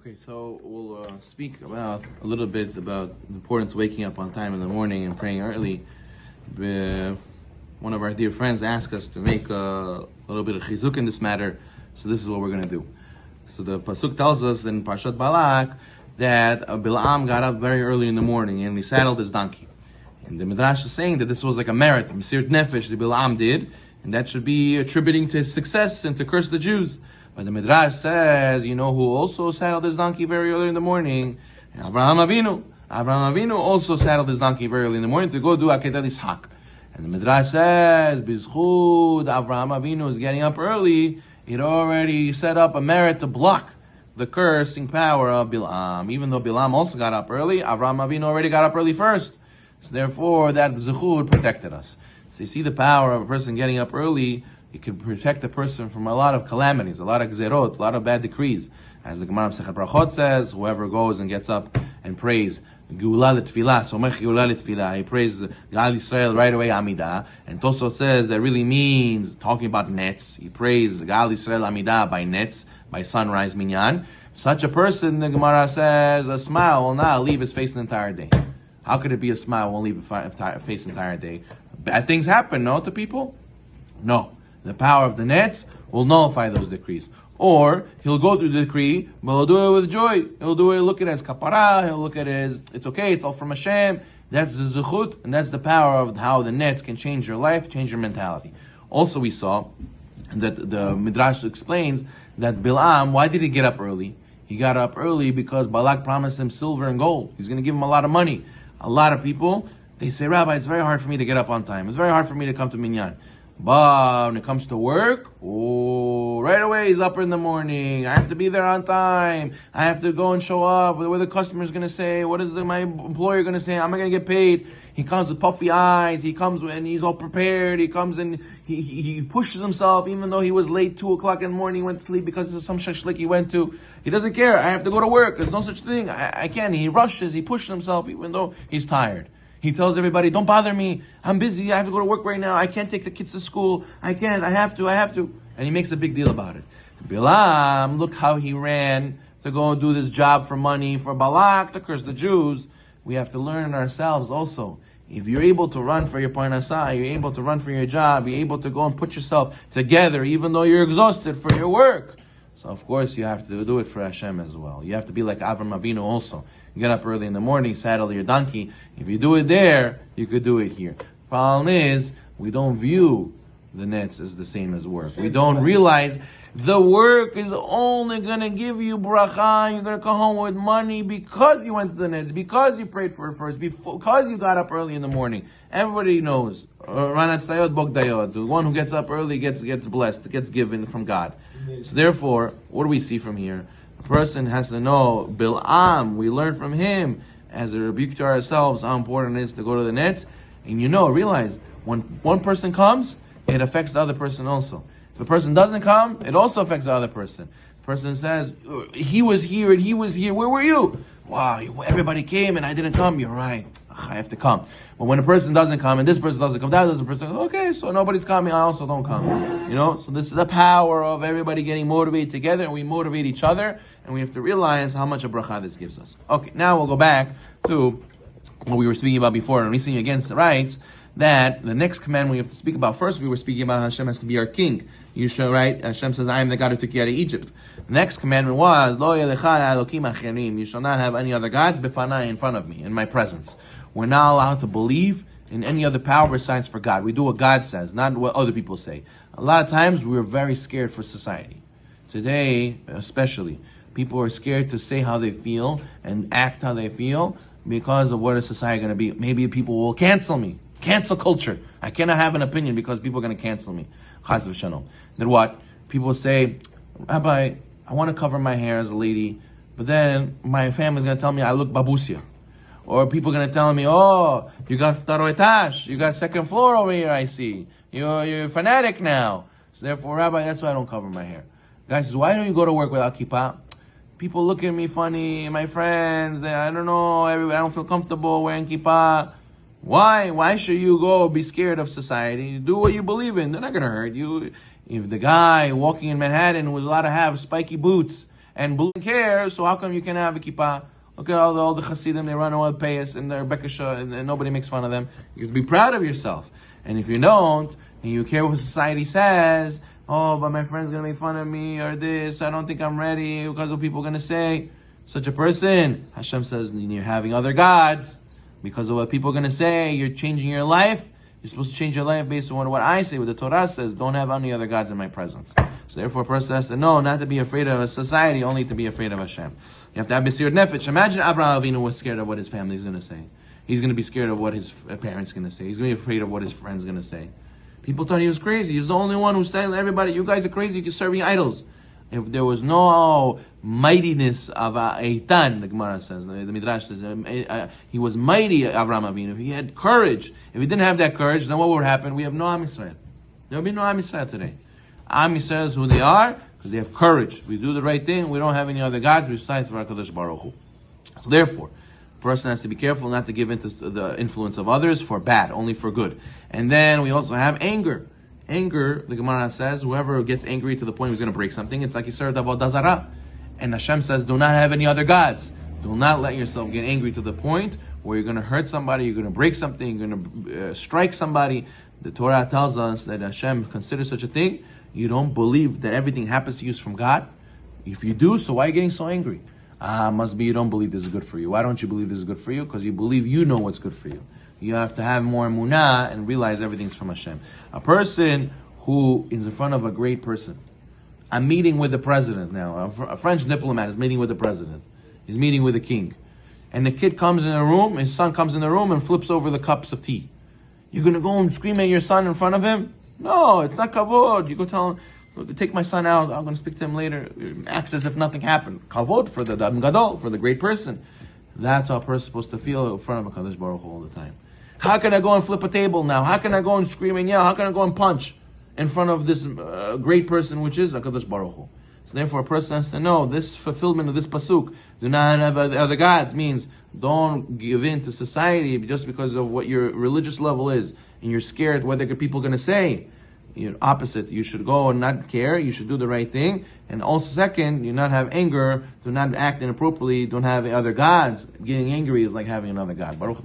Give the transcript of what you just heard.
Okay, so we'll speak about a little bit about the importance of waking up on time in the morning and praying early. One of our dear friends asked us to make a little bit of chizuk in this matter, so this is what we're going to do. So the pasuk tells us in Parshat Balak that Bilam got up very early in the morning and he saddled his donkey. And the Midrash is saying that this was like a merit, Mesirat Nefesh, that Bilam did, and that should be attributing to his success and to curse the Jews. But the Midrash says, you know who also saddled his donkey very early in the morning? Avraham Avinu. Avraham Avinu also saddled his donkey very early in the morning to go do Akedat Yishak. And the Midrash says, Bizchud, Avraham Avinu is getting up early. It already set up a merit to block the cursing power of Bilam. Even though Bilam also got up early, Avraham Avinu already got up early first. So therefore, that Bizchud protected us. So you see the power of a person getting up early. It can protect a person from a lot of calamities, a lot of gzerot, a lot of bad decrees. As the Gemara of Sechet Brachot says, whoever goes and gets up and prays Geula l'tfilah, somech Geula l'tfilah, he prays Gal Yisrael right away, Amidah. And Tosot says that really means talking about Netz. He prays Gal Yisrael Amidah by Netz, by sunrise Minyan. Such a person, the Gemara says, a smile will not leave his face the entire day. How could it be a smile won't leave a face the entire day? Bad things happen, no, to people? No. The power of the Netz will nullify those decrees. Or, he'll go through the decree, but he'll do it with joy. He'll do it, look at it as kapara, he'll look at it as, it's okay, it's all from Hashem. That's the zechut, and that's the power of how the Netz can change your life, change your mentality. Also, we saw that the Midrash explains that Bilam, why did he get up early? He got up early because Balak promised him silver and gold. He's going to give him a lot of money. A lot of people, they say, Rabbi, it's very hard for me to get up on time. It's very hard for me to come to Minyan. But when it comes to work, right away he's up in the morning. I have to be there on time. I have to go and show up. What are the customers going to say? What is my employer going to say? Am I going to get paid? He comes with puffy eyes. He comes and he's all prepared. He comes and he pushes himself, even though he was late, 2 o'clock in the morning, he went to sleep because of some shashlik he went to. He doesn't care. I have to go to work. There's no such thing. I can't. He rushes. He pushes himself even though he's tired. He tells everybody, don't bother me. I'm busy. I have to go to work right now. I can't take the kids to school. I can't. I have to. And he makes a big deal about it. Bilam, look how he ran to go and do this job for money, for Balak, to curse the Jews. We have to learn ourselves also. If you're able to run for your parnasah, you're able to run for your job, you're able to go and put yourself together, even though you're exhausted for your work. So of course you have to do it for Hashem as well. You have to be like Avram Avinu also. You get up early in the morning, saddle your donkey. If you do it there, you could do it here. Problem is, we don't view the Netz as the same as work. We don't realize the work is only going to give you bracha. You're going to come home with money because you went to the Netz, because you prayed for it first, because you got up early in the morning. Everybody knows. Ranat Sayod Bogdayod. The one who gets up early gets blessed, gets given from God. So therefore, what do we see from here? A person has to know, Bilam, we learn from him, as a rebuke to ourselves, how important it is to go to the Netz. And realize, when one person comes, it affects the other person also. If a person doesn't come, it also affects the other person. The person says, he was here and he was here, where were you? Wow, everybody came and I didn't come. You're right, I have to come. But when a person doesn't come and this person doesn't come, that other person goes, okay, so nobody's coming, I also don't come. So this is the power of everybody getting motivated together, and we motivate each other, and we have to realize how much a bracha this gives us. Okay, now we'll go back to what we were speaking about before, and Rising against writes that the next command we have to speak about, first we were speaking about Hashem has to be our king. You should, right? Hashem says, I am the God who took you out of Egypt. The next commandment was, Lo yelecha elokim acherim. You shall not have any other gods befanai, in front of me, in my presence. We're not allowed to believe in any other power besides for God. We do what God says, not what other people say. A lot of times we're very scared for society. Today, especially, people are scared to say how they feel and act how they feel because of what is society going to be. Maybe people will cancel me. Cancel culture. I cannot have an opinion because people are going to cancel me. Chas v'shalom. Then what? People say, Rabbi, I want to cover my hair as a lady, but then my family's going to tell me I look babusia. Or people are going to tell me, oh, you got ftaro etash, you got second floor over here, I see. You're a fanatic now. So therefore, Rabbi, that's why I don't cover my hair. Guy says, why don't you go to work without kippah? People look at me funny, my friends, I don't know, I don't feel comfortable wearing kippah. Why? Why should you go be scared of society? Do what you believe in. They're not going to hurt you. If the guy walking in Manhattan was allowed to have spiky boots and care, so how come you can't have a kippah? Look at all the Hasidim, they run around with payas and they're bekasha, and nobody makes fun of them. You should be proud of yourself. And if you don't, and you care what society says, oh, but my friend's going to make fun of me, or this, I don't think I'm ready, because of what people are going to say. Such a person, Hashem says, you're having other gods, because of what people are going to say, you're changing your life. You're supposed to change your life based on what I say, what the Torah says. Don't have any other gods in my presence. So therefore, a person has to know not to be afraid of a society, only to be afraid of Hashem. You have to have B'sirut Nefesh. Imagine Abraham Avinu was scared of what his family is going to say. He's going to be scared of what his parents are going to say. He's going to be afraid of what his friends are going to say. People thought he was crazy. He's the only one who's saying to everybody, you guys are crazy, you're serving idols. If there was no mightiness of Eitan, the Gemara says, the Midrash says, he was mighty, Avraham Avinu. He had courage. If he didn't have that courage, then what would happen? We have no Am Yisrael. There will be no Am Yisrael today. Am Yisrael is who they are because they have courage. We do the right thing. We don't have any other gods besides for HaKadosh Baruch Hu. So therefore, a person has to be careful not to give into the influence of others for bad, only for good. And then we also have anger. Anger, the Gemara says, whoever gets angry to the point he's going to break something, it's like Yisrael Avodah Zarah. And Hashem says, do not have any other gods. Do not let yourself get angry to the point where you're going to hurt somebody, you're going to break something, you're going to strike somebody. The Torah tells us that Hashem considers such a thing. You don't believe that everything happens to you is from God. If you do, so why are you getting so angry? Must be you don't believe this is good for you. Why don't you believe this is good for you? Because you believe you know what's good for you. You have to have more emunah and realize everything's from Hashem. A person who is in front of a great person. I'm meeting with the president now. A French diplomat is meeting with the president. He's meeting with the king. And the kid comes in the room, his son comes in the room and flips over the cups of tea. You're going to go and scream at your son in front of him? No, it's not kavod. You go tell him, take my son out, I'm going to speak to him later. Act as if nothing happened. Kavod for the Adam Gadol, for the great person. That's how a person's supposed to feel in front of HaKadosh Baruch Hu all the time. How can I go and flip a table now? How can I go and scream and yell? How can I go and punch in front of this great person, which is HaKadosh Baruch Hu? So therefore, a person has to know this fulfillment of this pasuk, do not have other gods, means don't give in to society just because of what your religious level is, and you're scared what people are going to say. You're opposite. You should go and not care. You should do the right thing. And also second, you not have anger, do not act inappropriately, don't have other gods. Getting angry is like having another god. Baruch